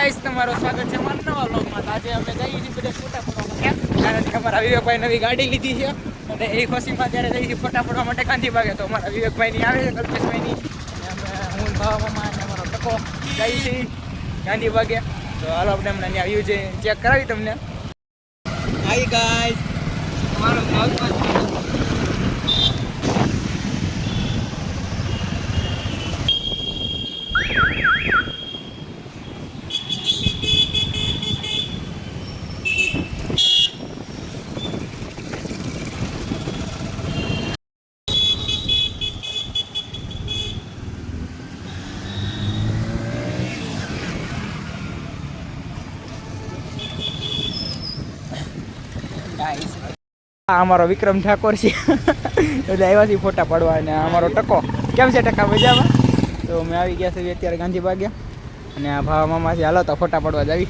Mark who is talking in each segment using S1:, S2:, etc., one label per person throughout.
S1: Guys તમારું સ્વાગત છે મારા નવા વ્લોગમાં. આજે અમે જઈએ છીએ બધા ફોટા પાડવા માટે, કારણ કે અમારા વિવેકભાઈ નવી ગાડી લીધી છે અને એ ખુશીમાં ત્યારે જઈએ છીએ ફોટા પાડવા માટે ગાંધીબાગે. તો અમારા વિવેકભાઈની આવે છે, કલ્પેશભાઈની, અને હું ભાવમાં અને અમારો ટકો જઈએ છીએ ગાંધીબાગે. તો હાલો આપણે હમણાં ત્યાં વ્યૂ છે ચેક કરાવી તમને. હાય ગાઈસ, તમારો ભાવમાં અમારો વિક્રમ ઠાકોર છે એટલે આવ્યા છીએ ફોટા પાડવા. અને અમારો ટકો કેમ છે ટકા મજામાં? તો અમે આવી ગયા છીએ અત્યારે ગાંધીબાગ અને આ ભાવા મામાથી હાલો તો ફોટા પાડવા જાવી.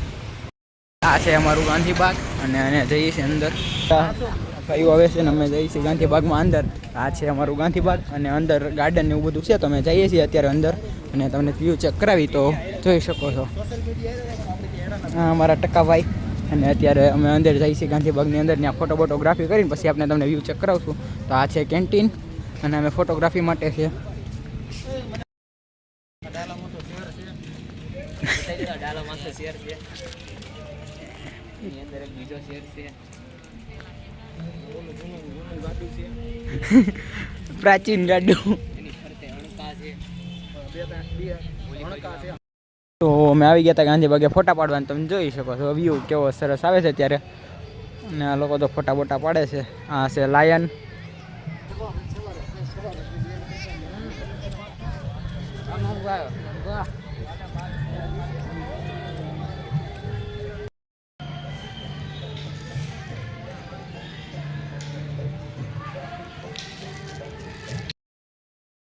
S1: આ છે અમારું ગાંધીબાગ અને જઈએ છીએ અંદર. ભાઈઓ આવે છે ને અમે જઈએ છીએ ગાંધીબાગમાં અંદર. આ છે અમારું ગાંધીબાગ અને અંદર ગાર્ડન ને એવું બધું છે. તો અમે જઈએ છીએ અત્યારે અંદર અને તમને વ્યૂ ચેક કરાવી તો જોઈ શકો છો. હા અમારા ટકાભાઈ. અને અત્યારે અમે અંદર જઈએ છીએ ગાંધીબાગની અંદર, ત્યાં ફોટોગ્રાફી કરીને પછી આપણે તમને વ્યૂ ચેક કરાવશું. તો આ છે કેન્ટીન અને અમે ફોટોગ્રાફી માટે છે. પ્રાચીન ગાડું. તો અમે આવી ગયા હતા ગાંધીબાગે ફોટા પાડવાનું. તમે જોઈ શકો છો વ્યૂ કેવો સરસ આવે છે અત્યારે. અને આ લોકો તો ફોટા બોટા પાડે છે. આ છે લાયન.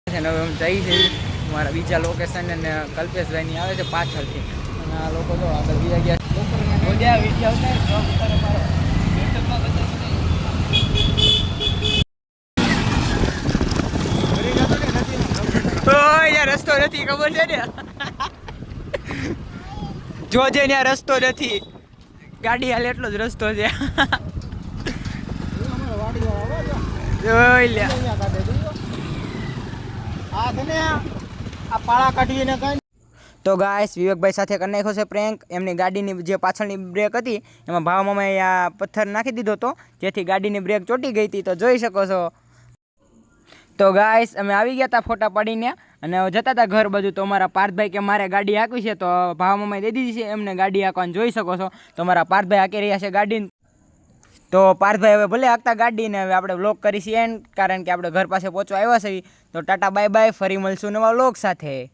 S1: હવે અમે જઈએ છીએ મારા બીજા લોકેશન અને કલ્પેશભાઈની આવે છે પાછળથી. અને આ લોકો તો આગળ બીજા ગયા. રસ્તો નથી ખબર છે ને, જોજે ત્યાં રસ્તો નથી. ગાડી હાલે એટલો જ રસ્તો છે. જોઈ લે તો ગાઈસ વિવેકભાઈ સાથે કરી નાખ્યો છે પ્રેન્ક. એમની ગાડીની જે પાછળની બ્રેક હતી એમાં ભાવ મામાએ આ પથ્થર નાખી દીધો હતો, જેથી ગાડીની બ્રેક ચોટી ગઈ હતી. તો જોઈ શકો છો. તો ગાઈસ અમે આવી ગયા હતા ફોટા પાડીને અને જતા હતા ઘર બાજુ. તો અમારા પાર્થભાઈ કે મારે ગાડી હાંકવી છે, તો ભાવ મામાએ દઈ દીધી છે એમને ગાડી હાંકવાનું. જોઈ શકો છો. તો અમારા પાર્થભાઈ હાંકી રહ્યા છે ગાડી. તો પાર્થભાઈ હવે ભલે હાંકતા ગાડીને હવે આપણે વ્લોગ કરી છીએ, કારણ કે આપણે ઘર પાસે પહોંચવા આવ્યા છીએ. તો ટાટા બાય બાય, ફરી મળશું નવા વ્લોગ સાથે.